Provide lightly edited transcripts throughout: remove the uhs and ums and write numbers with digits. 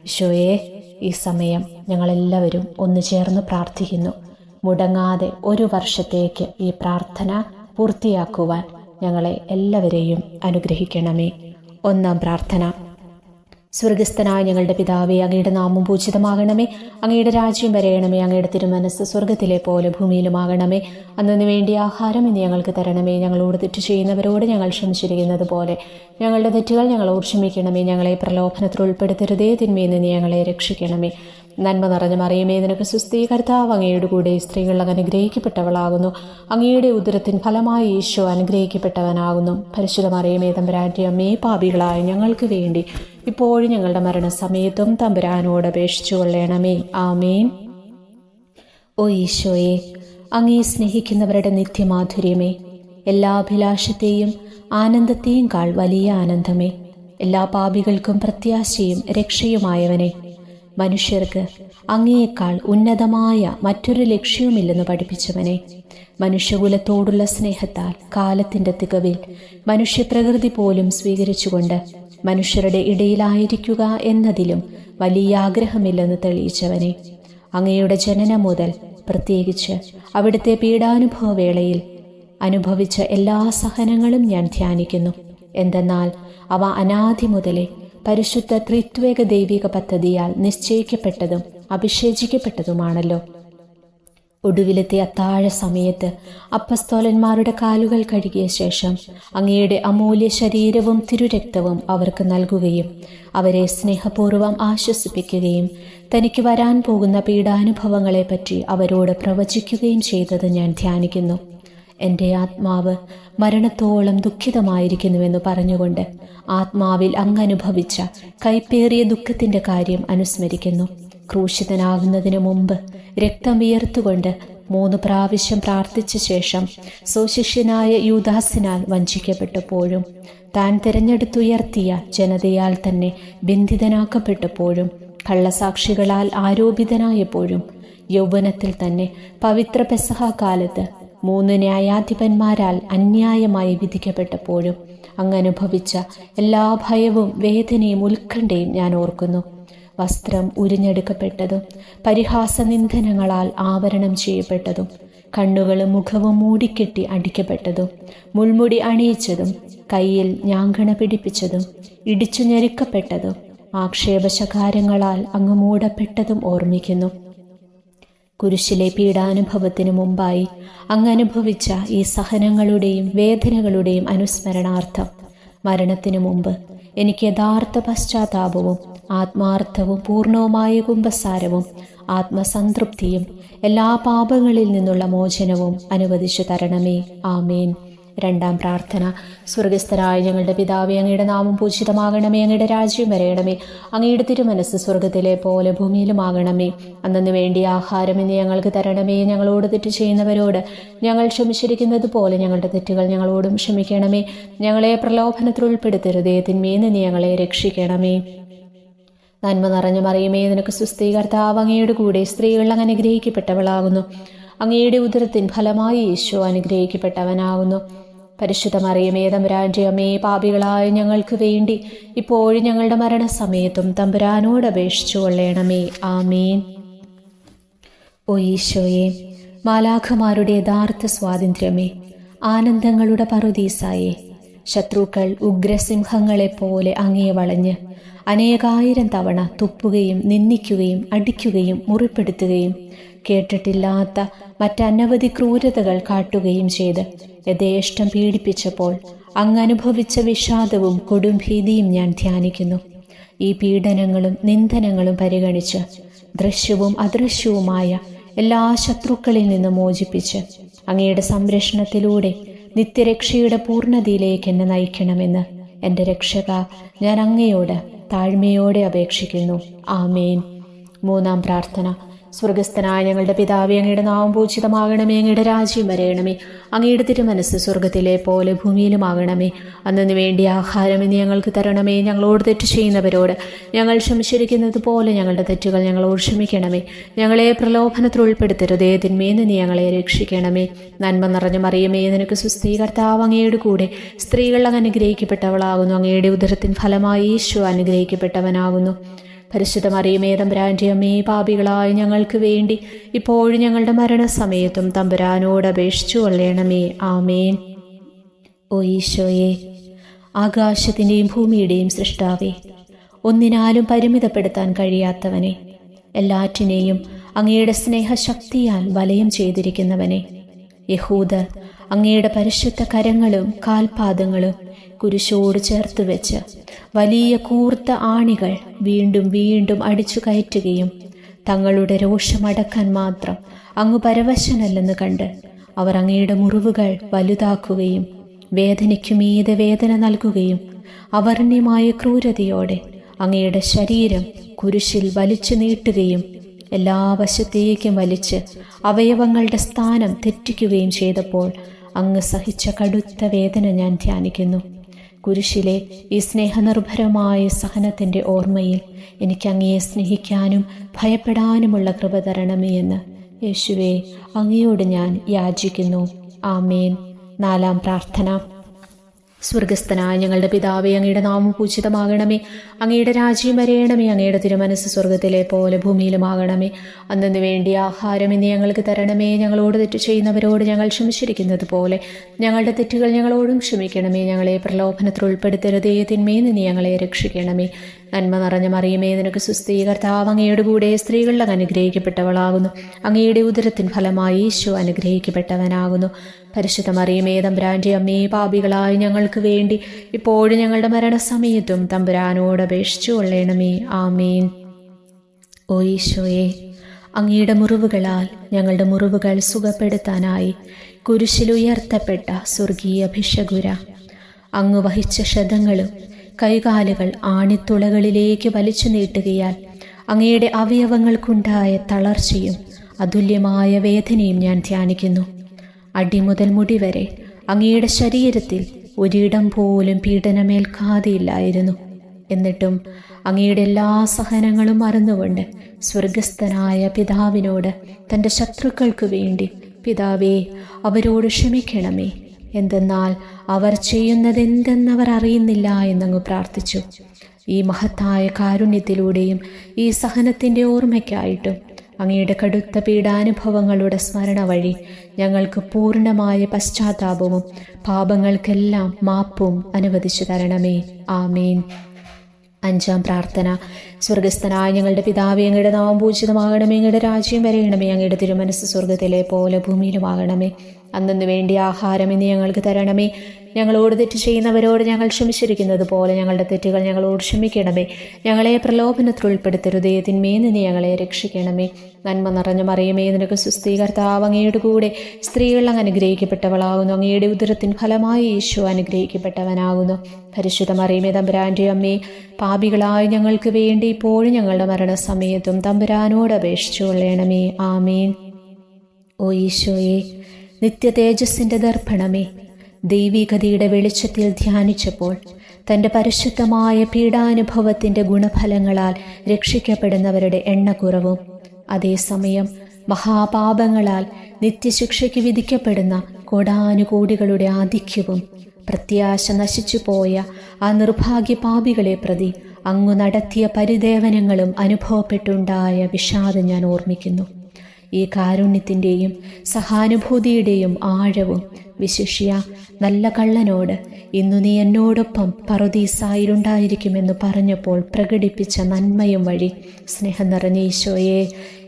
ഈശോയെ, ഈ സമയം ഞങ്ങളെല്ലാവരും ഒന്ന് ചേർന്ന് പ്രാർത്ഥിക്കുന്നു. മുടങ്ങാതെ 1 വർഷത്തേക്ക് ഈ പ്രാർത്ഥന പൂർത്തിയാക്കുവാൻ ഞങ്ങളെ എല്ലാവരെയും അനുഗ്രഹിക്കണമേ. 1-ാം പ്രാർത്ഥന. സ്വർഗസ്ഥനായ ഞങ്ങളുടെ പിതാവേ, അങ്ങയുടെ നാമം പൂജിതമാകണമേ. അങ്ങയുടെ രാജ്യം വരയണമേ. അങ്ങയുടെ തിരുമനസ് സ്വർഗത്തിലെ പോലെ ഭൂമിയിലുമാകണമേ. അന്നു വേണ്ടി ആഹാരം ഇന്ന് ഞങ്ങൾക്ക് തരണമേ. ഞങ്ങളോട് തെറ്റ് ചെയ്യുന്നവരോട് ഞങ്ങൾ ക്ഷമിച്ചിരിക്കുന്നത് പോലെ ഞങ്ങളുടെ തെറ്റുകൾ ഞങ്ങളോട് ക്ഷമിക്കണമേ. ഞങ്ങളെ പ്രലോഭനത്തിൽ ഉൾപ്പെടുത്തരുതേ, തിന്മയിൽ നിന്ന് ഞങ്ങളെ രക്ഷിക്കണമേ. നന്മ നിറഞ്ഞ മറിയമേ, നിനക്ക് സുസ്ഥീ, കർത്താവ് അങ്ങയുടെ കൂടെ സ്ത്രീകൾ അനുഗ്രഹിക്കപ്പെട്ടവളാകുന്നു. അങ്ങയുടെ ഉദരത്തിൻ ഫലമായി ഈശോ അനുഗ്രഹിക്കപ്പെട്ടവനാകുന്നു. പരിശുദ്ധ മറിയമേ, തമ്പുരാന്റെ അമ്മേ, പാപികളായ ഞങ്ങൾക്ക് വേണ്ടി ഇപ്പോഴും ഞങ്ങളുടെ മരണസമയത്തും തമ്പുരാനോട് അപേക്ഷിച്ചു കൊള്ളണമേ. ആമേൻ. ഓ ഈശോയെ, അങ്ങേ സ്നേഹിക്കുന്നവരുടെ നിത്യമാധുര്യമേ, എല്ലാ അഭിലാഷത്തെയും ആനന്ദത്തെയും കാൾ വലിയ ആനന്ദമേ, എല്ലാ പാപികൾക്കും പ്രത്യാശയും രക്ഷയുമായവനെ, മനുഷ്യർക്ക് അങ്ങയേക്കാൾ ഉന്നതമായ മറ്റൊരു ലക്ഷ്യവുമില്ലെന്ന് പഠിപ്പിച്ചവനെ, മനുഷ്യകുലത്തോടുള്ള സ്നേഹത്താൽ കാലത്തിൻ്റെ തികവിൽ മനുഷ്യപ്രകൃതി പോലും സ്വീകരിച്ചുകൊണ്ട് മനുഷ്യരുടെ ഇടയിലായിരിക്കുക എന്നതിലും വലിയ ആഗ്രഹമില്ലെന്ന് തെളിയിച്ചവനെ, അങ്ങയുടെ ജനനം മുതൽ പ്രത്യേകിച്ച് അവിടുത്തെ പീഡാനുഭവ വേളയിൽ അനുഭവിച്ച എല്ലാ സഹനങ്ങളും ഞാൻ ധ്യാനിക്കുന്നു. എന്തെന്നാൽ അവ അനാദി മുതലേ പരിശുദ്ധ ത്രിത്വേക ദൈവിക പദ്ധതിയാൽ നിശ്ചയിക്കപ്പെട്ടതും അഭിഷേചിക്കപ്പെട്ടതുമാണല്ലോ. ഒടുവിലത്തെ അത്താഴ സമയത്ത് അപ്പസ്തോലന്മാരുടെ കാലുകൾ കഴുകിയ ശേഷം അങ്ങയുടെ അമൂല്യ ശരീരവും തിരുരക്തവും അവർക്ക് നൽകുകയും അവരെ സ്നേഹപൂർവ്വം ആശ്വസിപ്പിക്കുകയും തനിക്ക് വരാൻ പോകുന്ന പീഡാനുഭവങ്ങളെപ്പറ്റി അവരോട് പ്രവചിക്കുകയും ചെയ്തത് ഞാൻ ധ്യാനിക്കുന്നു. എൻ്റെ ആത്മാവ് മരണത്തോളം ദുഃഖിതമായിരിക്കുന്നുവെന്ന് പറഞ്ഞുകൊണ്ട് ആത്മാവിൽ അങ്ങനുഭവിച്ച കൈപ്പേറിയ ദുഃഖത്തിൻ്റെ കാര്യം അനുസ്മരിക്കുന്നു. ക്രൂശിതനാകുന്നതിന് മുമ്പ് രക്തം വിയർത്തുകൊണ്ട് 3 പ്രാവശ്യം പ്രാർത്ഥിച്ച ശേഷം സ്വശിഷ്യനായ യൂദാസിനാൽ വഞ്ചിക്കപ്പെട്ടപ്പോഴും താൻ തിരഞ്ഞെടുത്തുയർത്തിയ ജനതയാൽ തന്നെ ബന്ധിതനാക്കപ്പെട്ടപ്പോഴും കള്ളസാക്ഷികളാൽ ആരോപിതനായപ്പോഴും യൗവനത്തിൽ തന്നെ പവിത്ര പെസഹ കാലത്ത് 3 ന്യായാധിപന്മാരാൽ അന്യായമായി വിധിക്കപ്പെട്ടപ്പോഴും അങ്ങനുഭവിച്ച എല്ലാ ഭയവും വേദനയും ഉത്കണ്ഠയും ഞാൻ ഓർക്കുന്നു. വസ്ത്രം ഉരിഞ്ഞെടുക്കപ്പെട്ടതും പരിഹാസനിന്ദനങ്ങളാൽ ആവരണം ചെയ്യപ്പെട്ടതും കണ്ണുകളും മുഖവും മൂടിക്കെട്ടി അടിക്കപ്പെട്ടതും മുൾമുടി അണിയിച്ചതും കയ്യിൽ ഞാങ്കണ പിടിപ്പിച്ചതും ഇടിച്ചു ഞെരുക്കപ്പെട്ടതും ആക്ഷേപശകാരങ്ങളാൽ അങ്ങ് മൂടപ്പെട്ടതും ഓർമ്മിക്കുന്നു. കുരിശിലെ പീഡാനുഭവത്തിനു മുമ്പായി അങ്ങനുഭവിച്ച ഈ സഹനങ്ങളുടെയും വേദനകളുടെയും അനുസ്മരണാർത്ഥം മരണത്തിനു മുമ്പ് എനിക്ക് യഥാർത്ഥ പശ്ചാത്താപവും ആത്മാർത്ഥവും പൂർണ്ണവുമായ കുമ്പസാരവും ആത്മസംതൃപ്തിയും എല്ലാ പാപങ്ങളിൽ നിന്നുള്ള മോചനവും അനുവദിച്ചു തരണമേ. ആമേൻ. 2-ാം പ്രാർത്ഥന. സ്വർഗസ്ഥനായ ഞങ്ങളുടെ പിതാവേ, അങ്ങയുടെ നാമം പൂജിതമാകണമേ. അങ്ങയുടെ രാജ്യം വരയണമേ. അങ്ങയുടെ തിരുമനസ് സ്വർഗത്തിലെ പോലെ ഭൂമിയിലുമാകണമേ. അന്നു വേണ്ടി ആഹാരം ഇന്ന് ഞങ്ങൾക്ക് തരണമേ. ഞങ്ങളോട് തെറ്റ് ചെയ്യുന്നവരോട് ഞങ്ങൾ ക്ഷമിച്ചിരിക്കുന്നത് പോലെ ഞങ്ങളുടെ തെറ്റുകൾ ഞങ്ങളോടും ക്ഷമിക്കണമേ. ഞങ്ങളെ പ്രലോഭനത്തിൽ ഉൾപ്പെടുത്തരുതേ, തിന്മയിൽ നിന്ന് ഞങ്ങളെ രക്ഷിക്കണമേ. നന്മ നിറഞ്ഞ മറിയമേ, നിനക്ക് സുസ്ഥീ, കർത്താവ് അങ്ങയുടെ കൂടെ സ്ത്രീകൾ അങ്ങ് അനുഗ്രഹിക്കപ്പെട്ടവളാകുന്നു. അങ്ങയുടെ ഉദരത്തിൻ ഫലമായി ഈശോ അനുഗ്രഹിക്കപ്പെട്ടവനാകുന്നു. പരിശുദ്ധ മറിയമേ, തമ്പുരാന്റെ അമ്മേ, പാപികളായ ഞങ്ങൾക്ക് വേണ്ടി ഇപ്പോഴും ഞങ്ങളുടെ മരണസമയത്തും തമ്പുരാനോട് അപേക്ഷിച്ചു കൊള്ളണമേ. ആമേൻ. ഓ ഈശോയെ, മാലാഖമാരുടെ യഥാർത്ഥ സ്വാതന്ത്ര്യമേ, ആനന്ദങ്ങളുടെ പറുദീസായേ, ശത്രുക്കൾ ഉഗ്രസിംഹങ്ങളെപ്പോലെ അങ്ങയെ വളഞ്ഞ് അനേകായിരം തവണ തുപ്പുകയും നിന്ദിക്കുകയും അടിക്കുകയും മുറിപ്പെടുത്തുകയും കേട്ടിട്ടില്ലാത്ത മറ്റനവധി ക്രൂരതകൾ കാട്ടുകയും ചെയ്ത് യഥേഷ്ടം പീഡിപ്പിച്ചപ്പോൾ അങ്ങനുഭവിച്ച വിഷാദവും കൊടുംഭീതിയും ഞാൻ ധ്യാനിക്കുന്നു. ഈ പീഡനങ്ങളും നിന്ദനങ്ങളും പരിഗണിച്ച് ദൃശ്യവും അദൃശ്യവുമായ എല്ലാ ശത്രുക്കളിൽ നിന്ന് മോചിപ്പിച്ച് അങ്ങയുടെ സംരക്ഷണത്തിലൂടെ നിത്യരക്ഷയുടെ പൂർണ്ണതയിലേക്ക് എന്നെ നയിക്കണമെന്ന് എൻ്റെ രക്ഷക, ഞാൻ അങ്ങയോട് താഴ്മയോടെ അപേക്ഷിക്കുന്നു. ആമേൻ. 3-ാം പ്രാർത്ഥന. സ്വർഗസ്ഥനായ ഞങ്ങളുടെ പിതാവേ, അങ്ങയുടെ നാമം പൂജിതമാകണമേ. അങ്ങയുടെ രാജ്യം വരയണമേ. അങ്ങയുടെ തിരുമനസ് സ്വർഗത്തിലെ പോലെ ഭൂമിയിലുമാകണമേ. അന്നു വേണ്ടി ആഹാരം ഇന്ന് ഞങ്ങൾക്ക് തരണമേ. ഞങ്ങളോട് തെറ്റ് ചെയ്യുന്നവരോട് ഞങ്ങൾ ക്ഷമിച്ചിരിക്കുന്നത് പോലെ ഞങ്ങളുടെ തെറ്റുകൾ ഞങ്ങളോട് ക്ഷമിക്കണമേ. ഞങ്ങളെ പ്രലോഭനത്തിൽ ഉൾപ്പെടുത്തരുതേ, തിന്മയിൽ നിന്ന് ഞങ്ങളെ രക്ഷിക്കണമേ. നന്മ നിറഞ്ഞ മറിയമേ, നിനക്ക് സുസ്ഥീ, കർത്താവ് അങ്ങയുടെ കൂടെ സ്ത്രീകൾ അങ്ങ് അനുഗ്രഹിക്കപ്പെട്ടവളാകുന്നു. അങ്ങയുടെ ഉദരത്തിൻ ഫലമായി ഈശോ അനുഗ്രഹിക്കപ്പെട്ടവനാകുന്നു. പരിശുദ്ധ മറിയമേ തമ്പുരാൻ്റെ അമ്മേ, പാപികളായ ഞങ്ങൾക്ക് വേണ്ടി ഇപ്പോഴും ഞങ്ങളുടെ മരണസമയത്തും തമ്പുരാനോട് അപേക്ഷിച്ചു കൊള്ളണമേ. ആമേൻ. ഓ ഈശോയെ, ആകാശത്തിൻ്റെയും ഭൂമിയുടെയും സൃഷ്ടാവേ, ഒന്നിനാലും പരിമിതപ്പെടുത്താൻ കഴിയാത്തവനെ, എല്ലാറ്റിനെയും അങ്ങയുടെ സ്നേഹശക്തിയാൽ വലയം ചെയ്തിരിക്കുന്നവനെ, യഹൂദർ അങ്ങയുടെ പരിശുദ്ധ കരങ്ങളും കാൽപാദങ്ങളും കുരിശോട് ചേർത്ത് വെച്ച് വലിയ കൂർത്ത ആണികൾ വീണ്ടും വീണ്ടും അടിച്ചു കയറ്റുകയും തങ്ങളുടെ രോഷമടക്കാൻ മാത്രം അങ്ങ് പരവശനല്ലെന്ന് കണ്ട് അവർ അങ്ങയുടെ മുറിവുകൾ വലുതാക്കുകയും വേദനയ്ക്കുമീതെ വേദന നൽകുകയും അവർണ്യമായ ക്രൂരതയോടെ അങ്ങയുടെ ശരീരം കുരിശിൽ വലിച്ചു നീട്ടുകയും എല്ലാ വശത്തേക്കും വലിച്ച് അവയവങ്ങളുടെ സ്ഥാനം തെറ്റിക്കുകയും ചെയ്തപ്പോൾ അങ്ങ് സഹിച്ച കടുത്ത വേദന ഞാൻ ധ്യാനിക്കുന്നു. കുരിശിലെ ഈ സ്നേഹനിർഭരമായ സഹനത്തിൻ്റെ ഓർമ്മയിൽ എനിക്ക് അങ്ങയെ സ്നേഹിക്കാനും ഭയപ്പെടാനുമുള്ള കൃപ തരണമേ എന്ന് യേശുവേ അങ്ങയോട് ഞാൻ യാചിക്കുന്നു. ആമേൻ. 4-ാം പ്രാർത്ഥന. സ്വർഗസ്ഥനായ ഞങ്ങളുടെ പിതാവേ, അങ്ങയുടെ നാമം പൂജിതമാകണമേ. അങ്ങയുടെ രാജ്യം വരയണമേ. അങ്ങയുടെ തിരുമനസ് സ്വർഗത്തിലെ പോലെ ഭൂമിയിലുമാകണമേ. അന്നു വേണ്ടി ആഹാരം ഇന്ന് ഞങ്ങൾക്ക് തരണമേ. ഞങ്ങളോട് തെറ്റ് ചെയ്യുന്നവരോട് ഞങ്ങൾ ക്ഷമിച്ചിരിക്കുന്നത് പോലെ ഞങ്ങളുടെ തെറ്റുകൾ ഞങ്ങളോടും ക്ഷമിക്കണമേ. ഞങ്ങളെ പ്രലോഭനത്തിൽ ഉൾപ്പെടുത്തരുതേ, തിന്മയിൽ നിന്ന് ഞങ്ങളെ രക്ഷിക്കണമേ. നന്മ നിറഞ്ഞ മറിയമേ, നിനക്ക് സുസ്ഥീ, കർത്താവ് അങ്ങയുടെ കൂടെ സ്ത്രീകളിൽ അങ്ങ് അനുഗ്രഹിക്കപ്പെട്ടവളാകുന്നു. അങ്ങയുടെ ഉദരത്തിൻ ഫലമായി ഈശോ അനുഗ്രഹിക്കപ്പെട്ടവനാകുന്നു. പരിശുദ്ധ മറിയമേ തമ്പുരാൻ്റെ അമ്മേ, പാപികളായ ഞങ്ങൾക്ക് വേണ്ടി ഇപ്പോഴും ഞങ്ങളുടെ മരണസമയത്തും തമ്പുരാനോട് അപേക്ഷിച്ചു കൊള്ളണമേ. ആമേൻ. ഓ ഈശോയെ, അങ്ങയുടെ മുറിവുകളാൽ ഞങ്ങളുടെ മുറിവുകൾ സുഖപ്പെടുത്താനായി കുരിശിലുയർത്തപ്പെട്ട സ്വർഗീയ ഭിഷഗുര, അങ്ങ് വഹിച്ച ക്ഷതങ്ങളും കൈകാലുകൾ ആണിത്തുളകളിലേക്ക് വലിച്ചു നീട്ടുകയാൽ അങ്ങയുടെ അവയവങ്ങൾക്കുണ്ടായ തളർച്ചയും അതുല്യമായ വേദനയും ഞാൻ ധ്യാനിക്കുന്നു. അടിമുതൽ മുടി വരെ അങ്ങയുടെ ശരീരത്തിൽ ഒരിടം പോലും പീഡനമേൽക്കാതെയില്ലായിരുന്നു. എന്നിട്ടും അങ്ങയുടെ എല്ലാ സഹനങ്ങളും മറന്നുകൊണ്ട് സ്വർഗസ്ഥനായ പിതാവിനോട് തൻ്റെ ശത്രുക്കൾക്ക് വേണ്ടി, പിതാവേ അവരോട് ക്ഷമിക്കണമേ, എന്തെന്നാൽ അവർ ചെയ്യുന്നതെന്തെന്നവർ അറിയുന്നില്ല എന്നങ്ങ് പ്രാർത്ഥിച്ചു. ഈ മഹത്തായ കാരുണ്യത്തിലൂടെയും ഈ സഹനത്തിൻ്റെ ഓർമ്മയ്ക്കായിട്ടും അങ്ങയുടെ കടുത്ത പീഡാനുഭവങ്ങളുടെ സ്മരണ വഴി ഞങ്ങൾക്ക് പൂർണ്ണമായ പശ്ചാത്താപവും പാപങ്ങൾക്കെല്ലാം മാപ്പും അനുവദിച്ചു തരണമേ. ആമേൻ. 5-ാം പ്രാർത്ഥന. സ്വർഗസ്ഥനായ ഞങ്ങളുടെ പിതാവേ, അങ്ങയുടെ നാമം പൂജിതമാകണമേ. അങ്ങയുടെ രാജ്യം വരയണമേ. അങ്ങയുടെ തിരുമനസ് സ്വർഗത്തിലെ പോലെ ഭൂമിയിലുമാകണമേ. അന്നു വേണ്ടി ആഹാരം ഇന്ന് ഞങ്ങൾക്ക് തരണമേ. ഞങ്ങളോട് തെറ്റ് ചെയ്യുന്നവരോട് ഞങ്ങൾ ക്ഷമിച്ചിരിക്കുന്നത് പോലെ ഞങ്ങളുടെ തെറ്റുകൾ ഞങ്ങളോട് ക്ഷമിക്കണമേ. ഞങ്ങളെ പ്രലോഭനത്തിൽ ഉൾപ്പെടുത്തരുതേ, തിന്മയിൽ നിന്ന് ഞങ്ങളെ രക്ഷിക്കണമേ. നന്മ നിറഞ്ഞ മറിയമേ, നിനക്ക് സുസ്ഥീ, കർത്താവ് അങ്ങയുടെ കൂടെ സ്ത്രീകൾ അങ്ങ് അനുഗ്രഹിക്കപ്പെട്ടവളാകുന്നു. അങ്ങയുടെ ഉദരത്തിൻ ഫലമായി ഈശോ അനുഗ്രഹിക്കപ്പെട്ടവനാകുന്നു. പരിശുദ്ധ മറിയമേ തമ്പുരാൻ്റെ അമ്മേ, പാപികളായ ഞങ്ങൾക്ക് വേണ്ടി ഇപ്പോഴും ഞങ്ങളുടെ മരണസമയത്തും തമ്പുരാനോട് അപേക്ഷിച്ചു കൊള്ളണമേ. ആമേൻ. ഓ ഈശോയെ, നിത്യ തേജസ്സിൻ്റെ ദർപ്പണമേ, ദൈവികതയുടെ വെളിച്ചത്തിൽ ധ്യാനിച്ചപ്പോൾ തൻ്റെ പരിശുദ്ധമായ പീഡാനുഭവത്തിൻ്റെ ഗുണഫലങ്ങളാൽ രക്ഷിക്കപ്പെടുന്നവരുടെ എണ്ണക്കുറവും അതേസമയം മഹാപാപങ്ങളാൽ നിത്യശിക്ഷയ്ക്ക് വിധിക്കപ്പെടുന്ന കോടാനുകോടികളുടെ ആധിക്യവും പ്രത്യാശ നശിച്ചു പോയ ആ നിർഭാഗ്യ പാപികളെ പ്രതി അങ്ങു നടത്തിയ പരിദേവനങ്ങളും അനുഭവപ്പെട്ടുണ്ടായ വിഷാദം ഞാൻ ഓർമ്മിക്കുന്നു. ഈ കാരുണ്യത്തിൻ്റെയും സഹാനുഭൂതിയുടെയും ആഴവും വിശിഷ്യ നല്ല കള്ളനോട് ഇന്നു നീ എന്നോടൊപ്പം പറുദീസായിലുണ്ടായിരിക്കുമെന്ന് പറഞ്ഞപ്പോൾ പ്രകടിപ്പിച്ച നന്മയും വഴി സ്നേഹം നിറഞ്ഞ ഈശോയെ,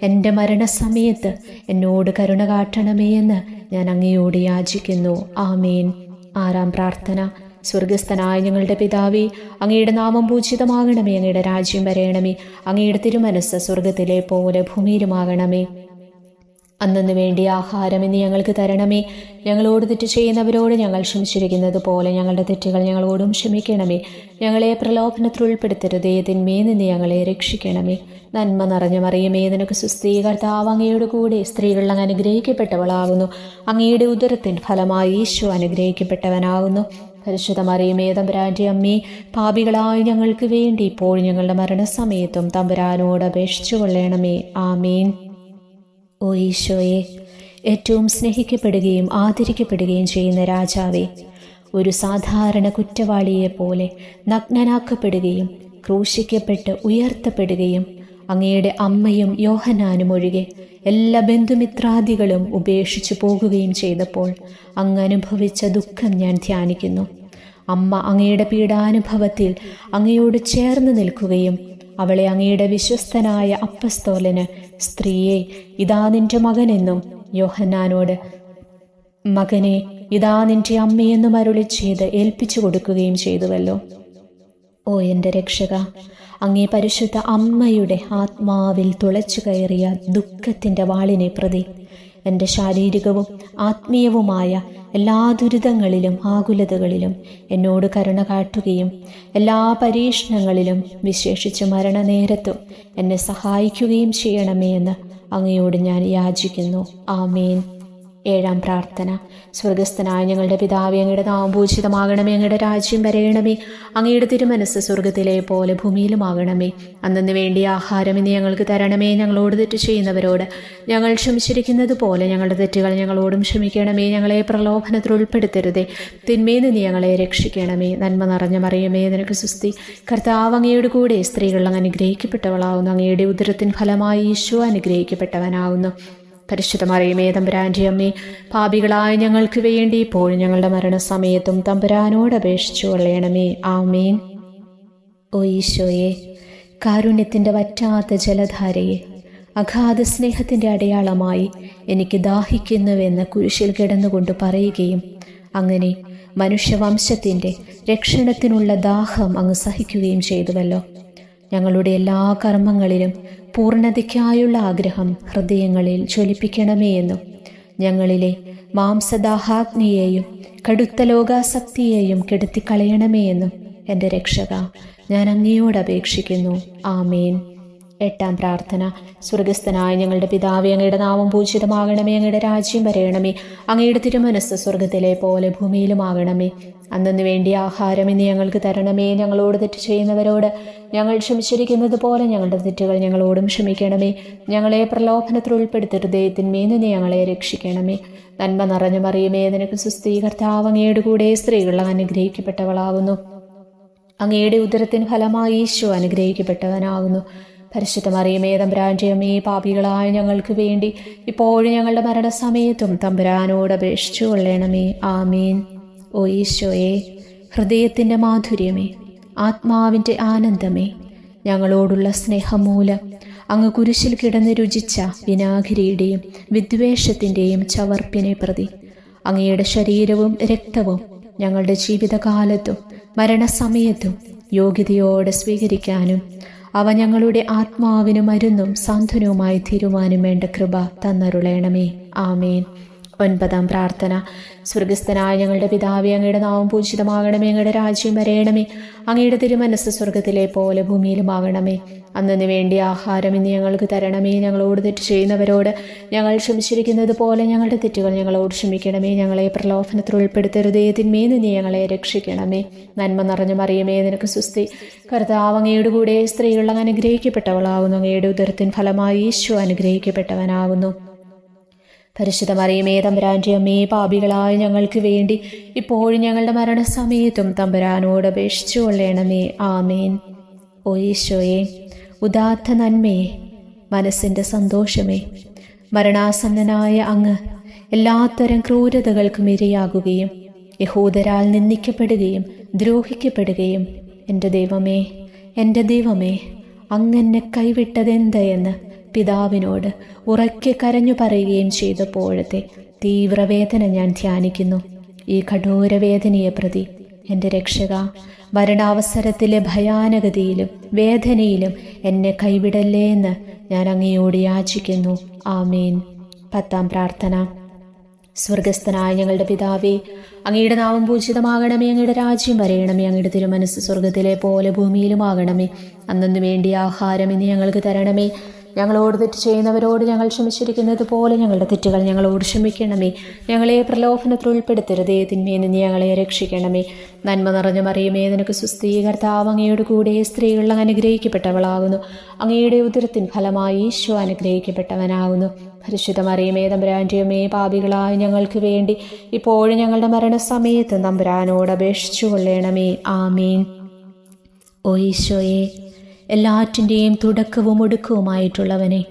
എൻ്റെ മരണസമയത്ത് എന്നോട് കരുണ കാട്ടണമേ എന്ന് ഞാൻ അങ്ങയോട് യാചിക്കുന്നു. ആമേൻ. 6-ാം പ്രാർത്ഥന. സ്വർഗസ്ഥനായ ഞങ്ങളുടെ പിതാവേ, അങ്ങയുടെ നാമം പൂജിതമാകണമേ. അങ്ങയുടെ രാജ്യം വരയണമേ. അങ്ങയുടെ തിരുമനസ് സ്വർഗത്തിലെ പോലെ ഭൂമിയിലുമാകണമേ. അന്നു വേണ്ടി ആഹാരം ഇന്ന് ഞങ്ങൾക്ക് തരണമേ. ഞങ്ങളോട് തെറ്റ് ചെയ്യുന്നവരോട് ഞങ്ങൾ ക്ഷമിച്ചിരിക്കുന്നത് പോലെ ഞങ്ങളുടെ തെറ്റുകൾ ഞങ്ങളോടും ക്ഷമിക്കണമേ. ഞങ്ങളെ പ്രലോഭനത്തിൽ ഉൾപ്പെടുത്തരുതേ, തിന്മയിൽ നിന്ന് ഞങ്ങളെ രക്ഷിക്കണമേ. നന്മ നിറഞ്ഞ മറിയമേ, നിനക്ക് സുസ്ഥീ, കർത്താവ് അങ്ങയുടെ കൂടെ സ്ത്രീകൾ അങ്ങ് അനുഗ്രഹിക്കപ്പെട്ടവളാകുന്നു. അങ്ങയുടെ ഉദരത്തിൻ ഫലമായി ഈശോ അനുഗ്രഹിക്കപ്പെട്ടവനാകുന്നു. പരിശുദ്ധ മറിയമേ തമ്പുരാൻ്റെ അമ്മേ, പാപികളായ ഞങ്ങൾക്ക് വേണ്ടി ഇപ്പോഴും ഞങ്ങളുടെ മരണസമയത്തും തമ്പുരാനോട് അപേക്ഷിച്ചു കൊള്ളണമേ. ആമേൻ. ഓ ഈശോയെ, ഏറ്റവും സ്നേഹിക്കപ്പെടുകയും ആദരിക്കപ്പെടുകയും ചെയ്യുന്ന രാജാവേ, ഒരു സാധാരണ കുറ്റവാളിയെപ്പോലെ നഗ്നനാക്കപ്പെടുകയും ക്രൂശിക്കപ്പെട്ട് ഉയർത്തപ്പെടുകയും അങ്ങയുടെ അമ്മയും യോഹന്നാനും ഒഴികെ എല്ലാ ബന്ധുമിത്രാദികളും ഉപേക്ഷിച്ചു പോകുകയും ചെയ്തപ്പോൾ അങ്ങ് അനുഭവിച്ച ദുഃഖം ഞാൻ ധ്യാനിക്കുന്നു. അമ്മ അങ്ങയുടെ പീഡാനുഭവത്തിൽ അങ്ങയോട് ചേർന്ന് നിൽക്കുകയും അവളെ അങ്ങയുടെ വിശ്വസ്തനായ അപ്പസ്തോലന്, സ്ത്രീയെ ഇതാ നിന്റെ മകനെന്നും യോഹന്നാനോട്, മകനെ ഇതാ നിന്റെ അമ്മയെന്നും അരുളി ചെയ്ത് ഏൽപ്പിച്ചു കൊടുക്കുകയും ചെയ്തുവല്ലോ. ഓ എൻ്റെ രക്ഷക, അങ്ങേ പരിശുദ്ധ അമ്മയുടെ ആത്മാവിൽ തുളച്ചു കയറിയ ദുഃഖത്തിൻ്റെ വാളിനെ പ്രതി എൻ്റെ ശാരീരികവും ആത്മീയവുമായ എല്ലാ ദുരിതങ്ങളിലും ആകുലതകളിലും എന്നോട് കരുണ കാട്ടുകയും എല്ലാ പരീക്ഷണങ്ങളിലും വിശേഷിച്ച് മരണനേരത്തും എന്നെ സഹായിക്കുകയും ചെയ്യണമേ എന്ന് അങ്ങയോട് ഞാൻ യാചിക്കുന്നു. ആമേൻ. 7-ാം പ്രാർത്ഥന. സ്വർഗസ്ഥനായ ഞങ്ങളുടെ പിതാവേ, അങ്ങയുടെ നാമം പൂജിതമാകണമേ, അങ്ങയുടെ രാജ്യം വരയണമേ, അങ്ങയുടെ തിരുമനസ്സ് സ്വർഗത്തിലെ പോലെ ഭൂമിയിലുമാകണമേ. അന്നു വേണ്ടിയ ആഹാരം ഇനി ഞങ്ങൾക്ക് തരണമേ. ഞങ്ങളോട് തെറ്റ് ചെയ്യുന്നവരോട് ഞങ്ങൾ ക്ഷമിച്ചിരിക്കുന്നത് പോലെ ഞങ്ങളുടെ തെറ്റുകൾ ഞങ്ങളോടും ക്ഷമിക്കണമേ. ഞങ്ങളെ പ്രലോഭനത്തിൽ ഉൾപ്പെടുത്തരുതേ, തിന്മയിൽ നിന്ന് ഞങ്ങളെ രക്ഷിക്കണമേ. നന്മ നിറഞ്ഞ മറിയമേ, നിനക്ക് സ്തുതി. കർത്താവ് അങ്ങയുടെ കൂടെ സ്ത്രീകൾ അങ്ങ് അനുഗ്രഹിക്കപ്പെട്ടവളാവുന്നു. അങ്ങയുടെ ഉദരത്തിൻ ഫലമായി ഈശോ അനുഗ്രഹിക്കപ്പെട്ടവനാവുന്നു. പരിശുദ്ധ മറിയമേ, തമ്പുരാൻ്റെ അമ്മേ, പാപികളായ ഞങ്ങൾക്ക് വേണ്ടി ഇപ്പോഴും ഞങ്ങളുടെ മരണസമയത്തും തമ്പുരാനോട് അപേക്ഷിച്ചു കൊള്ളണമേ. ആമേൻ. ഓ ഈശോയെ, കാരുണ്യത്തിൻ്റെ വറ്റാത്ത ജലധാരയെ, അഗാധ സ്നേഹത്തിൻ്റെ അടയാളമായി എനിക്ക് ദാഹിക്കുന്നുവെന്ന് കുരിശിൽ കിടന്നുകൊണ്ട് പറയുകയും അങ്ങനെ മനുഷ്യവംശത്തിൻ്റെ രക്ഷണത്തിനുള്ള ദാഹം അങ്ങ് സഹിക്കുകയും ചെയ്തുവല്ലോ. ഞങ്ങളുടെ എല്ലാ കർമ്മങ്ങളിലും പൂർണ്ണതയ്ക്കായുള്ള ആഗ്രഹം ഹൃദയങ്ങളിൽ ജ്വലിപ്പിക്കണമേ എന്നും ഞങ്ങളിലെ മാംസദാഹാഗ്നിയെയും കടുത്ത ലോകാസക്തിയെയും കെടുത്തിക്കളയണമേ എന്നും എൻ്റെ രക്ഷക ഞാൻ അങ്ങയോട് അപേക്ഷിക്കുന്നു. ആമേൻ. 8-ാം പ്രാർത്ഥന. സ്വർഗസ്ഥനായ ഞങ്ങളുടെ പിതാവേ, അങ്ങയുടെ നാമം പൂജിതമാകണമേ, അങ്ങയുടെ രാജ്യം വരയണമേ, അങ്ങയുടെ തിരുമനസ്സ് സ്വർഗത്തിലെ പോലെ ഭൂമിയിലുമാകണമേ. അന്നു വേണ്ടിയ ആഹാരം ഇന്ന് ഞങ്ങൾക്ക് തരണമേ. ഞങ്ങളോട് തെറ്റ് ചെയ്യുന്നവരോട് ഞങ്ങൾ ക്ഷമിച്ചിരിക്കുന്നത് പോലെ ഞങ്ങളുടെ തെറ്റുകൾ ഞങ്ങളോടും ക്ഷമിക്കണമേ. ഞങ്ങളെ പ്രലോഭനത്തിൽ ഉൾപ്പെടുത്തരുതേ, തിന്മയിൽ നിന്ന് ഞങ്ങളെ രക്ഷിക്കണമേ. നന്മ നിറഞ്ഞ മറിയമേ, നിനക്ക് സ്തുതി. കർത്താവ് അങ്ങയുടെ കൂടെ സ്ത്രീകൾ അനുഗ്രഹിക്കപ്പെട്ടവളാകുന്നു. അങ്ങയുടെ ഉദരത്തിൻ ഫലമായി ഈശോ അനുഗ്രഹിക്കപ്പെട്ടവനാകുന്നു. പരിശുദ്ധ മറിയമേ, തമ്പുരാൻ്റെ അമ്മേ, പാപികളായ ഞങ്ങൾക്ക് വേണ്ടി ഇപ്പോഴും ഞങ്ങളുടെ മരണസമയത്തും തമ്പുരാനോട് അപേക്ഷിച്ചു കൊള്ളണമേ. ആമേൻ. ഓ ഈശോയെ, ഹൃദയത്തിൻ്റെ മാധുര്യമേ, ആത്മാവിൻ്റെ ആനന്ദമേ, ഞങ്ങളോടുള്ള സ്നേഹം മൂലം അങ്ങ് കുരിശിൽ കിടന്ന് രുചിച്ച വിനാഗിരിയുടെയും വിദ്വേഷത്തിൻ്റെയും ചവർപ്പിനെ പ്രതി അങ്ങയുടെ ശരീരവും രക്തവും ഞങ്ങളുടെ ജീവിതകാലത്തും മരണസമയത്തും യോഗ്യതയോടെ സ്വീകരിക്കാനും അവ ഞങ്ങളുടെ ആത്മാവിന് മരുന്നും സാന്ത്വനവുമായി തീരുവാനും വേണ്ട കൃപ തന്നരുളേണമേ. ആമേൻ. 9-ാം പ്രാർത്ഥന. സ്വർഗസ്ഥനായ ഞങ്ങളുടെ പിതാവേ, അങ്ങയുടെ നാമം പൂജിതമാകണമേ, അങ്ങയുടെ രാജ്യം വരയണമേ, അങ്ങയുടെ തിരുമനസ്സ് സ്വർഗത്തിലെ പോലെ ഭൂമിയിലുമാകണമേ. അന്നു വേണ്ടിയ ആഹാരം ഇന്ന് ഞങ്ങൾക്ക് തരണമേ. ഞങ്ങളോട് തെറ്റ് ചെയ്യുന്നവരോട് ഞങ്ങൾ ക്ഷമിച്ചിരിക്കുന്നത് പോലെ ഞങ്ങളുടെ തെറ്റുകൾ ഞങ്ങളോട് ക്ഷമിക്കണമേ. ഞങ്ങളെ പ്രലോഭനത്തിൽ ഉൾപ്പെടുത്തരുതേ, തിന്മയിൽ നിന്ന് ഞങ്ങളെ രക്ഷിക്കണമേ. നന്മ നിറഞ്ഞ മറിയമേ, നിനക്ക് സ്തുതി. കർത്താവ് അങ്ങയുടെ കൂടെ സ്ത്രീകൾ അങ്ങ് അനുഗ്രഹിക്കപ്പെട്ടവളാകുന്നു. അങ്ങയുടെ ഉദരത്തിൻ ഫലമായി ഈശോ അനുഗ്രഹിക്കപ്പെട്ടവനാകുന്നു. പരിശുദ്ധ മറിയമേ, തമ്പുരാൻ്റെ അമ്മേ, പാപികളായ ഞങ്ങൾക്ക് വേണ്ടി ഇപ്പോഴും ഞങ്ങളുടെ മരണസമയത്തും തമ്പുരാനോട് അപേക്ഷിച്ചു കൊള്ളണമേ. ആമേൻ. ഓ ഈശോയെ, ഉദാത്ത നന്മയെ, മനസ്സിൻ്റെ സന്തോഷമേ, മരണാസന്നനായ അങ്ങ് എല്ലാത്തരം ക്രൂരതകൾക്കും ഇരയാകുകയും യഹൂദരാൽ നിന്ദിക്കപ്പെടുകയും ദ്രോഹിക്കപ്പെടുകയും എൻ്റെ ദൈവമേ അങ്ങെന്നെ കൈവിട്ടതെന്തെന്ന് പിതാവിനോട് ഉറക്കെ കരഞ്ഞു പറയുകയും ചെയ്തപ്പോഴത്തെ തീവ്രവേദന ഞാൻ ധ്യാനിക്കുന്നു. ഈ കഠോരവേദനയെ പ്രതി എൻ്റെ രക്ഷക, മരണാവസരത്തിലെ ഭയാനകതയിലും വേദനയിലും എന്നെ കൈവിടല്ലേ എന്ന് ഞാൻ അങ്ങയോട് യാചിക്കുന്നു. ആമേൻ. 10-ാം പ്രാർത്ഥന. സ്വർഗസ്ഥനായ ഞങ്ങളുടെ പിതാവേ, അങ്ങയുടെ നാമം പൂജിതമാകണമേ, അങ്ങയുടെ രാജ്യം വരയണമേ, അങ്ങയുടെ തിരുമനസ്സ് സ്വർഗത്തിലെ പോലെ ഭൂമിയിലുമാകണമേ. അന്നു വേണ്ടിയ ആഹാരം ഇന്ന് ഞങ്ങൾക്ക് തരണമേ. ഞങ്ങളോട് തെറ്റ് ചെയ്യുന്നവരോട് ഞങ്ങൾ ക്ഷമിച്ചിരിക്കുന്നത് പോലെ ഞങ്ങളുടെ തെറ്റുകൾ ഞങ്ങളോട് ക്ഷമിക്കണമേ. ഞങ്ങളെ പ്രലോഭനത്തിൽ ഉൾപ്പെടുത്തരുതേ, തിന്മയിൽ നിന്ന് ഞങ്ങളെ രക്ഷിക്കണമേ. നന്മ നിറഞ്ഞ മറിയമേ, നിനക്ക് സ്തുതി. കർത്താവ് അങ്ങയുടെ കൂടെ സ്ത്രീകൾ അനുഗ്രഹിക്കപ്പെട്ടവളാകുന്നു. അങ്ങയുടെ ഉദരത്തിൻ ഫലമായി ഈശോ അനുഗ്രഹിക്കപ്പെട്ടവനാകുന്നു. പരിശുദ്ധ മറിയമേ, തമ്പുരാൻ്റെ അമ്മേ, പാപികളായ ഞങ്ങൾക്ക് വേണ്ടി ഇപ്പോഴും ഞങ്ങളുടെ മരണസമയത്ത് തമ്പുരാനോട് അപേക്ഷിച്ചു കൊള്ളണമേ. ആമേൻ. ഓ ഈശോയെ, എല്ലാറ്റിൻ്റെയും തുടക്കവും ഒടുക്കവുമായിട്ടുള്ളവനെ,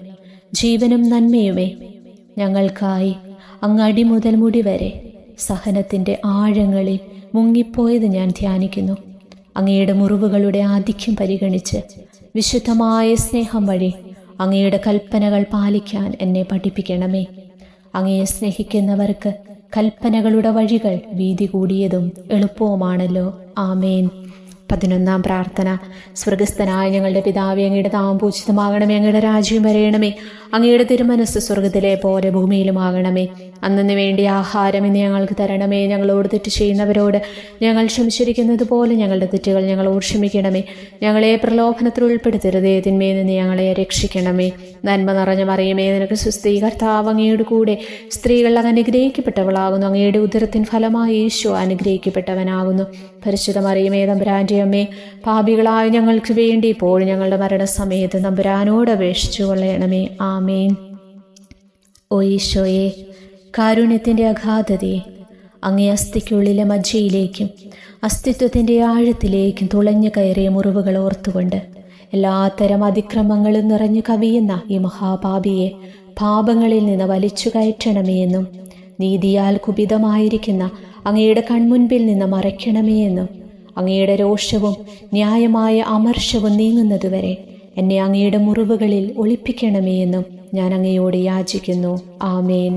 ജീവനും നന്മയുമേ, ഞങ്ങൾക്കായി അങ്ങ് അടി മുതൽ മുടി വരെ സഹനത്തിൻ്റെ ആഴങ്ങളിൽ മുങ്ങിപ്പോയത് ഞാൻ ധ്യാനിക്കുന്നു. അങ്ങയുടെ മുറിവുകളുടെ ആധിക്യം പരിഗണിച്ച് വിശുദ്ധമായ സ്നേഹം വഴി അങ്ങയുടെ കൽപ്പനകൾ പാലിക്കാൻ എന്നെ പഠിപ്പിക്കണമേ. അങ്ങയെ സ്നേഹിക്കുന്നവർക്ക് കൽപ്പനകളുടെ വഴികൾ വീതി കൂടിയതും എളുപ്പവുമാണല്ലോ. ആമേൻ. 11-ാം പ്രാർത്ഥന. സ്വർഗസ്ഥനായ ഞങ്ങളുടെ പിതാവേ, അങ്ങയുടെ നാമം പൂജിതമാകണമേ, അങ്ങയുടെ രാജ്യം വരയണമേ, അങ്ങയുടെ തിരുമനസ്സ് സ്വർഗത്തിലെ പോലെ ഭൂമിയിലുമാകണമേ. അന്നു വേണ്ടി ആഹാരം ഇന്ന് ഞങ്ങൾക്ക് തരണമേ. ഞങ്ങളോട് തെറ്റ് ചെയ്യുന്നവരോട് ഞങ്ങൾ ക്ഷമിച്ചിരിക്കുന്നത് പോലെ ഞങ്ങളുടെ തെറ്റുകൾ ഞങ്ങളോട് ക്ഷമിക്കണമേ. ഞങ്ങളെ പ്രലോഭനത്തിൽ ഉൾപ്പെടുത്തരുതേ, തിന്മയിൽ നിന്ന് ഞങ്ങളെ രക്ഷിക്കണമേ. നന്മ നിറഞ്ഞ മറിയമേ, നിനക്ക് സ്വസ്തി, കർത്താവ് അങ്ങയുടെ കൂടെ സ്ത്രീകൾ അങ്ങ് അനുഗ്രഹിക്കപ്പെട്ടവളാകുന്നു. അങ്ങയുടെ ഉദരത്തിൻ ഫലമായി ഈശോ അനുഗ്രഹിക്കപ്പെട്ടവനാകുന്നു. പരിശുദ്ധ മറിയമേ, തമ്പുരാന്റെ അമ്മേ, പാപികളായ ഞങ്ങൾക്ക് വേണ്ടി ഇപ്പോഴും ഞങ്ങളുടെ മരണസമയത്ത് തമ്പുരാനോട് അപേക്ഷിച്ചു കൊള്ളണമേ. ആമേൻ. ഓ ഈശോയെ, കാരുണ്യത്തിൻ്റെ അഗാധതയെ, അങ്ങേ അസ്ഥിക്കുള്ളിലെ മജ്ജയിലേക്കും അസ്തിത്വത്തിൻ്റെ ആഴത്തിലേക്കും തുളഞ്ഞു കയറിയ മുറിവുകൾ ഓർത്തുകൊണ്ട് എല്ലാത്തരം അതിക്രമങ്ങളും നിറഞ്ഞു കവിയുന്ന ഈ മഹാപാപിയെ പാപങ്ങളിൽ നിന്ന് വലിച്ചു കയറ്റണമേ എന്നും നീതിയാൽ കുപിതമായിരിക്കുന്ന അങ്ങയുടെ കൺമുൻപിൽ നിന്ന് മറയ്ക്കണമേ എന്നും അങ്ങയുടെ രോഷവും ന്യായമായ അമർഷവും നീങ്ങുന്നതുവരെ എന്നെ അങ്ങയുടെ മുറിവുകളിൽ ഒളിപ്പിക്കണമേ എന്നും ഞാൻ അങ്ങയോട് യാചിക്കുന്നു. ആമേൻ.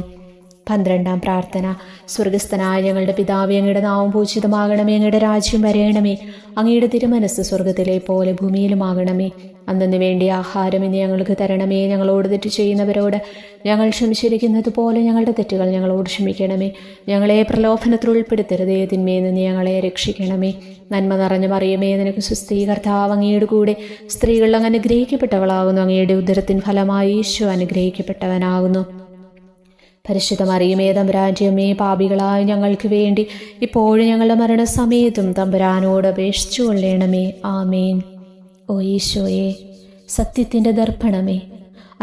12-ാം പ്രാർത്ഥന. സ്വർഗസ്ഥനായ ഞങ്ങളുടെ പിതാവേ, അങ്ങയുടെ നാമം പൂജിതമാകണമേ, അങ്ങയുടെ രാജ്യം വരയണമേ, അങ്ങയുടെ തിരുമനസ്സ് സ്വർഗത്തിലെ പോലെ ഭൂമിയിലുമാകണമേ. അന്നു വേണ്ടി ആഹാരം ഇന്ന് ഞങ്ങൾക്ക് തരണമേ. ഞങ്ങളോട് തെറ്റ് ചെയ്യുന്നവരോട് ഞങ്ങൾ ക്ഷമിച്ചിരിക്കുന്നത് പോലെ ഞങ്ങളുടെ തെറ്റുകൾ ഞങ്ങളോട് ക്ഷമിക്കണമേ. ഞങ്ങളെ പ്രലോഭനത്തിൽ ഉൾപ്പെടുത്തരുതേ, തിന്മയിൽ നിന്ന് ഞങ്ങളെ രക്ഷിക്കണമേ. നന്മ നിറഞ്ഞ മറിയമേ, നിനക്ക് സ്വസ്തി, കർത്താവ് അങ്ങയുടെ കൂടെ സ്ത്രീകൾ അങ്ങ് അനുഗ്രഹിക്കപ്പെട്ടവളാകുന്നു. അങ്ങയുടെ ഉദരത്തിൻ ഫലമായി ഈശോ അനുഗ്രഹിക്കപ്പെട്ടവനാകുന്നു. പരിശുദ്ധ മറിയമേ, തമ്പുരാന്റെ അമ്മേ, പാപികളായ ഞങ്ങൾക്ക് വേണ്ടി ഇപ്പോഴും ഞങ്ങളുടെ മരണസമയത്തും തമ്പുരാനോട് അപേക്ഷിച്ചു കൊള്ളണമേ. ആമേൻ. ഓ ഈശോയെ, സത്യത്തിൻ്റെ ദർപ്പണമേ,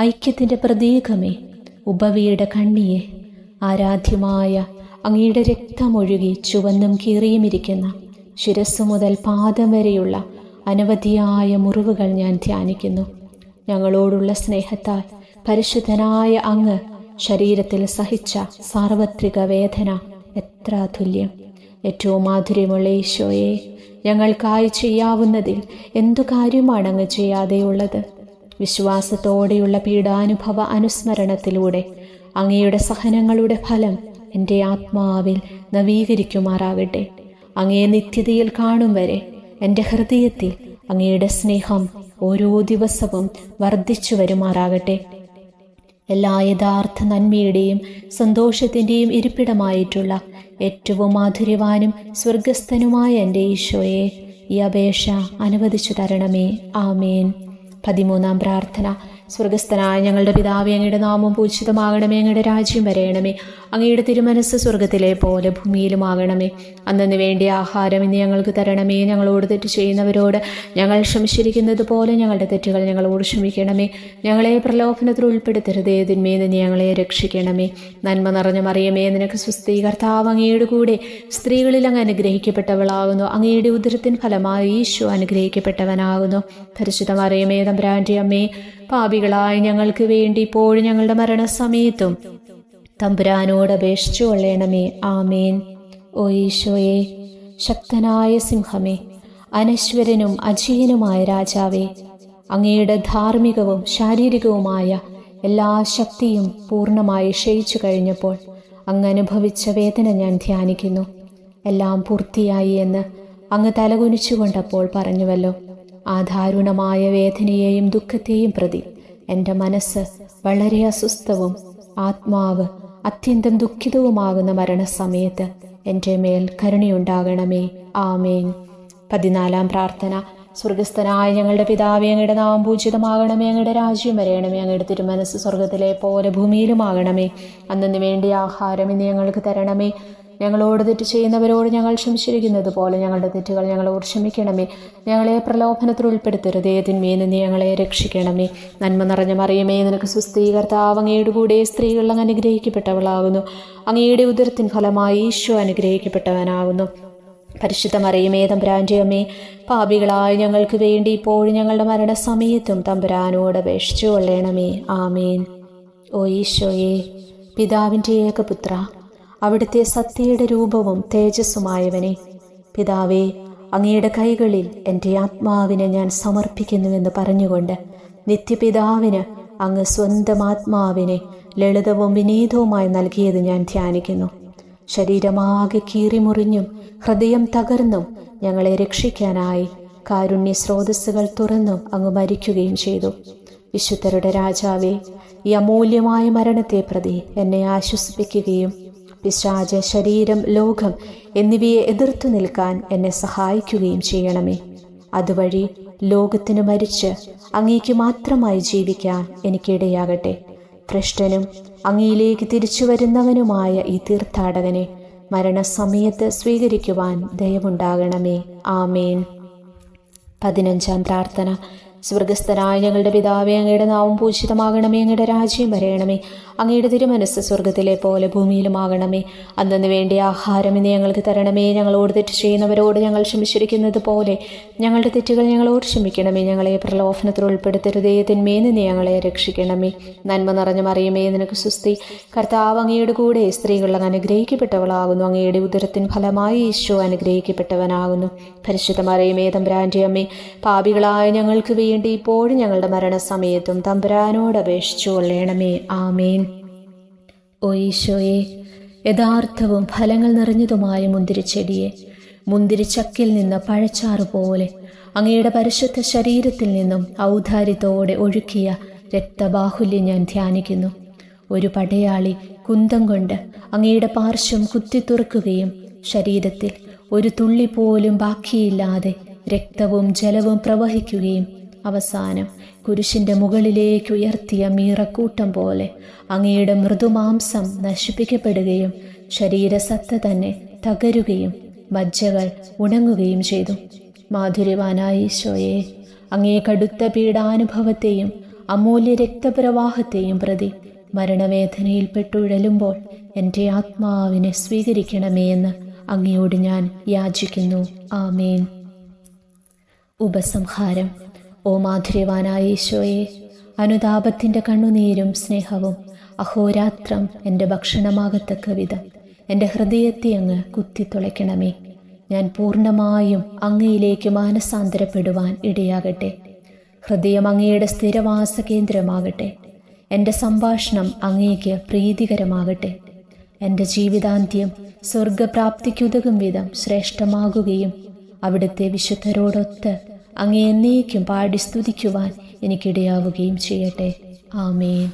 ഐക്യത്തിൻ്റെ പ്രതീകമേ, ഉപവിയുടെ കണ്ണിയെ, ആരാധ്യമായ അങ്ങയുടെ രക്തമൊഴുകി ചുവന്നും കീറിയുമിരിക്കുന്ന ശിരസ്സു മുതൽ പാദം വരെയുള്ള അനവധിയായ മുറിവുകൾ ഞാൻ ധ്യാനിക്കുന്നു. ഞങ്ങളോടുള്ള സ്നേഹത്താൽ പരിശുദ്ധനായ അങ്ങ് ശരീരത്തിൽ സഹിച്ച സാർവത്രിക വേദന എത്ര അതുല്യം. ഏറ്റവും മാധുര്യമുള്ള ഈശോയെ, ഞങ്ങൾക്കായി ചെയ്യാവുന്നതിൽ എന്തു കാര്യമാണ് അങ്ങ് ചെയ്യാതെയുള്ളത്? വിശ്വാസത്തോടെയുള്ള പീഡാനുഭവ അനുസ്മരണത്തിലൂടെ അങ്ങയുടെ സഹനങ്ങളുടെ ഫലം എൻ്റെ ആത്മാവിൽ നവീകരിക്കുമാറാകട്ടെ. അങ്ങയെ നിത്യതയിൽ കാണും വരെ എൻ്റെ ഹൃദയത്തിൽ അങ്ങയുടെ സ്നേഹം ഓരോ ദിവസവും വർദ്ധിച്ചു വരുമാറാകട്ടെ. എല്ലാ യഥാർത്ഥ നന്മയുടെയും സന്തോഷത്തിൻ്റെയും ഇരിപ്പിടമായിട്ടുള്ള ഏറ്റവും മാധുര്യവാനും സ്വർഗസ്ഥനുമായ എൻ്റെ ഈശോയെ, ഈ അപേക്ഷ അനുവദിച്ചു തരണമേ. ആമേൻ. 13-ാം പ്രാർത്ഥന. സ്വർഗസ്ഥനായ ഞങ്ങളുടെ പിതാവേ, അങ്ങയുടെ നാമം പൂജിതമാകണമേ, അങ്ങയുടെ രാജ്യം വരയണമേ, അങ്ങയുടെ തിരുമനസ്സ് സ്വർഗത്തിലെ പോലെ ഭൂമിയിലുമാകണമേ. അന്നു വേണ്ടി ആഹാരം ഇന്ന് ഞങ്ങൾക്ക് തരണമേ. ഞങ്ങളോട് തെറ്റ് ചെയ്യുന്നവരോട് ഞങ്ങൾ ക്ഷമിച്ചിരിക്കുന്നത് പോലെ ഞങ്ങളുടെ തെറ്റുകൾ ഞങ്ങളോട് ക്ഷമിക്കണമേ. ഞങ്ങളെ പ്രലോഭനത്തിൽ ഉൾപ്പെടുത്തരുതേ, തിന്മയിൽ നിന്ന് ഞങ്ങളെ രക്ഷിക്കണമേ. നന്മ നിറഞ്ഞ മറിയമേ, നിനക്ക് സ്വസ്തി, കർത്താവ് അങ്ങയുടെ കൂടെ സ്ത്രീകളിൽ അങ്ങ് അനുഗ്രഹിക്കപ്പെട്ടവളാകുന്നു. അങ്ങയുടെ ഉദരത്തിൻ ഫലമായി ഈശോ അനുഗ്രഹിക്കപ്പെട്ടവനാകുന്നു. പരിശുദ്ധ മറിയമേ, തമ്പുരാന്റെ അമ്മേ, പാപികളായ ഞങ്ങൾക്ക് വേണ്ടി ഇപ്പോഴും ഞങ്ങളുടെ മരണസമയത്തും തമ്പുരാനോട് അപേക്ഷിച്ചു കൊള്ളണമേ. ആമേൻ. ഓ ഈശോയെ, ശക്തനായ സിംഹമേ, അനശ്വരനും അജീയനുമായ രാജാവേ, അങ്ങയുടെ ധാർമ്മികവും ശാരീരികവുമായ എല്ലാ ശക്തിയും പൂർണ്ണമായി ക്ഷയിച്ചു കഴിഞ്ഞപ്പോൾ അങ്ങ് അനുഭവിച്ച വേദന ഞാൻ ധ്യാനിക്കുന്നു. എല്ലാം പൂർത്തിയായി എന്ന് അങ്ങ് തലകുനിച്ചുകൊണ്ടപ്പോൾ പറഞ്ഞുവല്ലോ. ആ ദാരുണമായ വേദനയെയും ദുഃഖത്തെയും പ്രതി എൻ്റെ മനസ്സ് വളരെ അസ്വസ്ഥവും ആത്മാവ് അത്യന്തം ദുഃഖിതവുമാകുന്ന മരണസമയത്ത് എൻ്റെ മേൽ കരുണയുണ്ടാകണമേ. ആമേൻ. 14-ാം പ്രാർത്ഥന. സ്വർഗസ്ഥനായ ഞങ്ങളുടെ പിതാവേ, അങ്ങയുടെ നാമം പൂജിതമാകണമേ, അങ്ങയുടെ രാജ്യം വരയണമേ, അങ്ങയുടെ തിരുമനസ്സ് സ്വർഗത്തിലെ പോലെ ഭൂമിയിലുമാകണമേ. അന്നു വേണ്ടി ആഹാരം ഇന്ന് ഞങ്ങൾക്ക് തരണമേ. ഞങ്ങളോട് തെറ്റ് ചെയ്യുന്നവരോട് ഞങ്ങൾ ക്ഷമിച്ചിരിക്കുന്നത് പോലെ ഞങ്ങളുടെ തെറ്റുകൾ ഞങ്ങളോട് ക്ഷമിക്കണമേ. ഞങ്ങളെ പ്രലോഭനത്തിൽ ഉൾപ്പെടുത്തരുതേ, തിന്മയിൽ നിന്ന് ഞങ്ങളെ രക്ഷിക്കണമേ. നന്മ നിറഞ്ഞ മറിയമേ, നിനക്ക് സ്വസ്തി, കർത്താവ് അങ്ങയുടെ കൂടെ സ്ത്രീകൾ അങ്ങ് അനുഗ്രഹിക്കപ്പെട്ടവളാകുന്നു. അങ്ങയുടെ ഉദരത്തിൻ ഫലമായി ഈശോ അനുഗ്രഹിക്കപ്പെട്ടവനാകുന്നു. പരിശുദ്ധ മറിയമേ തമ്പുരാൻ്റെ അമ്മേ, പാപികളായ ഞങ്ങൾക്ക് വേണ്ടി ഇപ്പോഴും ഞങ്ങളുടെ മരണസമയത്തും തമ്പുരാനോട് അപേക്ഷിച്ചു കൊള്ളണമേ. ആമേൻ. ഓ ഈശോയെ, പിതാവിൻ്റെ ഏകപുത്ര, അവിടുത്തെ സത്യയുടെ രൂപവും തേജസ്സുമായവനെ, പിതാവേ, അങ്ങയുടെ കൈകളിൽ എൻ്റെ ആത്മാവിനെ ഞാൻ സമർപ്പിക്കുന്നുവെന്ന് പറഞ്ഞുകൊണ്ട് നിത്യപിതാവിന് അങ്ങ് സ്വന്തം ആത്മാവിനെ ലളിതവും വിനീതവുമായി നൽകിയത് ഞാൻ ധ്യാനിക്കുന്നു. ശരീരമാകെ കീറിമുറിഞ്ഞും ഹൃദയം തകർന്നും ഞങ്ങളെ രക്ഷിക്കാനായി കാരുണ്യ സ്രോതസ്സുകൾ തുറന്നും അങ്ങ് മരിക്കുകയും ചെയ്തു. വിശുദ്ധരുടെ രാജാവേ, ഈ അമൂല്യമായ മരണത്തെ പ്രതി എന്നെ ആശ്വസിപ്പിക്കുകയും പിശാച്, ശരീരം, ലോകം എന്നിവയെ എതിർത്തു നിൽക്കാൻ എന്നെ സഹായിക്കുകയും ചെയ്യണമേ. അതുവഴി ലോകത്തിന് മരിച്ച് അങ്ങേക്ക് മാത്രമായി ജീവിക്കാൻ എനിക്കിടയാകട്ടെ. ഭ്രഷ്ടനും അങ്ങയിലേക്ക് തിരിച്ചു വരുന്നവനുമായ ഈ തീർത്ഥാടകനെ മരണസമയത്ത് സ്വീകരിക്കുവാൻ ദയവുണ്ടാകണമേ. ആമേൻ. 15-ാം പ്രാർത്ഥന. സ്വർഗസ്ഥനായ ഞങ്ങളുടെ പിതാവേ, അങ്ങയുടെ നാമം പൂജിതമാകണമേ, അങ്ങയുടെ രാജ്യം വരയണമേ, അങ്ങയുടെ തിരുമനസ്സ് സ്വർഗത്തിലെ പോലെ ഭൂമിയിലുമാകണമേ. അന്നു വേണ്ടി ആഹാരം ഇന്ന് ഞങ്ങൾക്ക് തരണമേ. ഞങ്ങളോട് തെറ്റ് ചെയ്യുന്നവരോട് ഞങ്ങൾ ക്ഷമിച്ചിരിക്കുന്നത് പോലെ ഞങ്ങളുടെ തെറ്റുകൾ ഞങ്ങളോട് ക്ഷമിക്കണമേ. ഞങ്ങളെ പ്രലോഭനത്തിൽ ഉൾപ്പെടുത്തരുതേ, തിന്മയിൽ നിന്ന് ഞങ്ങളെ രക്ഷിക്കണമേ. നന്മ നിറഞ്ഞ മറിയമേ, നിനക്ക് സുസ്തി, കർത്താവ് അങ്ങയുടെ കൂടെ സ്ത്രീകൾ അനുഗ്രഹിക്കപ്പെട്ടവളാകുന്നു. അങ്ങയുടെ ഉദരത്തിൻ ഫലമായി ഈശോ അനുഗ്രഹിക്കപ്പെട്ടവനാകുന്നു. പരിശുദ്ധ മറിയമേ തമ്പുരാൻ്റെ അമ്മേ, പാപികളായ ഞങ്ങൾക്ക് വേണ്ടി ഇപ്പോഴും ഞങ്ങളുടെ മരണസമയത്തും തമ്പുരാനോട് അപേക്ഷിച്ചു കൊള്ളണമേ. ആമേൻ. ഓ ഈശോയെ, യഥാർത്ഥവും ഫലങ്ങൾ നിറഞ്ഞതുമായ മുന്തിരിച്ചെടിയെ, മുന്തിരിച്ചക്കിൽ നിന്ന് പഴച്ചാറ് പോലെ അങ്ങയുടെ പരിശുദ്ധ ശരീരത്തിൽ നിന്നും ഔദാര്യത്തോടെ ഒഴുക്കിയ രക്തബാഹുല്യം ഞാൻ ധ്യാനിക്കുന്നു. ഒരു പടയാളി കുന്തം കൊണ്ട് അങ്ങയുടെ പാർശ്വം കുത്തിത്തുറക്കുകയും ശരീരത്തിൽ ഒരു തുള്ളി പോലും ബാക്കിയില്ലാതെ രക്തവും ജലവും പ്രവഹിക്കുകയും അവസാനം കുരിശിൻ്റെ മുകളിലേക്ക് ഉയർത്തിയ മീറക്കൂട്ടം പോലെ അങ്ങയുടെ മൃദുമാംസം നശിപ്പിക്കപ്പെടുകയും ശരീരസത്ത തന്നെ തകരുകയും മജ്ജകൾ ഉണങ്ങുകയും ചെയ്തു. മാധുര്യവാനായ ഈശോയെ, അങ്ങേ കടുത്ത പീഡാനുഭവത്തെയും അമൂല്യ രക്തപ്രവാഹത്തെയും പ്രതി മരണവേദനയിൽ പെട്ടുഴലുമ്പോൾ എൻ്റെ ആത്മാവിനെ സ്വീകരിക്കണമേ എന്ന് അങ്ങയോട് ഞാൻ യാചിക്കുന്നു. ആമേൻ. ഉപസംഹാരം. ഓ മാധുര്യവാനായ ഈശോയെ, അനുതാപത്തിൻ്റെ കണ്ണുനീരും സ്നേഹവും അഹോരാത്രം എൻ്റെ ഭക്ഷണമാകത്തക്ക വിധം എൻ്റെ ഹൃദയത്തെ അങ്ങ് കുത്തിത്തുളയ്ക്കണമേ. ഞാൻ പൂർണ്ണമായും അങ്ങയിലേക്ക് മാനസാന്തരപ്പെടുവാൻ ഇടയാകട്ടെ. ഹൃദയം അങ്ങയുടെ സ്ഥിരവാസ കേന്ദ്രമാകട്ടെ. എൻ്റെ സംഭാഷണം അങ്ങേക്ക് പ്രീതികരമാകട്ടെ. എൻ്റെ ജീവിതാന്ത്യം സ്വർഗപ്രാപ്തിക്കുതകും വിധം ശ്രേഷ്ഠമാകുകയും അവിടുത്തെ വിശുദ്ധരോടൊത്ത് അങ്ങേ എന്നേക്കും പാടി സ്തുതിക്കുവാൻ എനിക്കിടയാവുകയും ചെയ്യട്ടെ. ആമേൻ.